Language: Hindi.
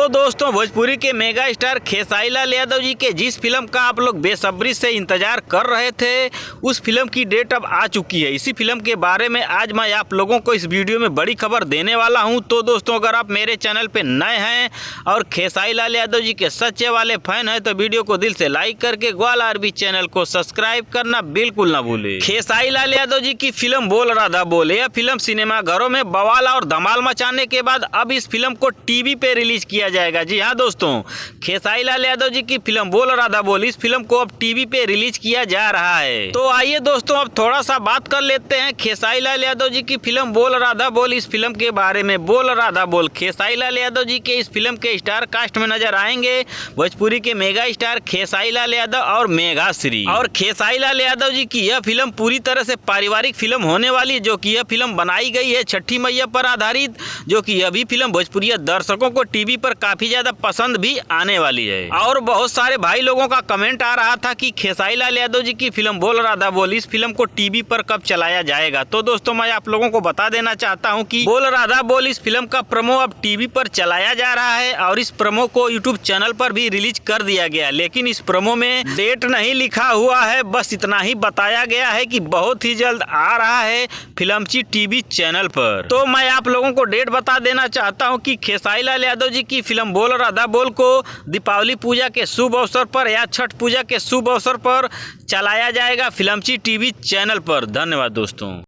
तो दोस्तों, भोजपुरी के मेगा स्टार खेसारी लाल यादव जी के जिस फिल्म का आप लोग बेसब्री से इंतजार कर रहे थे, उस फिल्म की डेट अब आ चुकी है। इसी फिल्म के बारे में आज मैं आप लोगों को इस वीडियो में बड़ी खबर देने वाला हूं। तो दोस्तों, अगर आप मेरे चैनल पे नए हैं और खेसारी लाल यादव जी के सच्चे वाले फैन हैं तो वीडियो को दिल से लाइक करके ग्वाल आरबी चैनल को सब्सक्राइब करना बिल्कुल ना भूले। खेसारी लाल यादव जी की फिल्म बोल राधा बोल, यह फिल्म सिनेमाघरों में बवाल और धमाल मचाने के बाद अब इस फिल्म को टीवी पे रिलीज किया जाएगा। जी हाँ दोस्तों, खेसारी लाल यादव जी की फिल्म बोल राधा बोल, इस फिल्म को अब टीवी पे रिलीज किया जा रहा है। तो आइए दोस्तों, अब थोड़ा सा बात कर लेते हैं खेसारी लाल यादव जी की फिल्म बोल राधा बोल, इस फिल्म के बारे में। बोल राधा बोल, खेसारी लाल यादव जी के इस फिल्म के स्टार कास्ट में नजर आएंगे भोजपुरी के मेगा स्टार खेसारी लाल यादव और मेघा श्री। और खेसारी लाल यादव जी की यह फिल्म पूरी तरह से पारिवारिक फिल्म होने वाली है, जो कि यह फिल्म बनाई गई है छठी मैया पर आधारित, जो कि यह भी फिल्म भोजपुरी दर्शकों को टीवी पर काफी ज्यादा पसंद भी आने वाली है। और बहुत सारे भाई लोगों का कमेंट आ रहा था कि खेसारी लाल यादव जी की फिल्म बोल राधा बोल, इस फिल्म को टीवी पर कब चलाया जाएगा। तो दोस्तों, मैं आप लोगों को बता देना चाहता हूं कि बोल राधा बोल इस फिल्म का प्रोमो अब टीवी पर चलाया जा रहा है और इस प्रोमो को यूट्यूब चैनल पर भी रिलीज कर दिया गया। लेकिन इस प्रोमो में डेट नहीं लिखा हुआ है, बस इतना ही बताया गया है कि बहुत ही जल्द आ रहा है फिल्मची टीवी चैनल पर। तो मैं आप लोगों को डेट बता देना चाहता हूं कि खेसारी लाल यादव जी की फिल्म बोल राधा बोल को दीपावली पूजा के शुभ अवसर पर या छठ पूजा के शुभ अवसर पर चलाया जाएगा फिल्मची टीवी चैनल पर। धन्यवाद दोस्तों।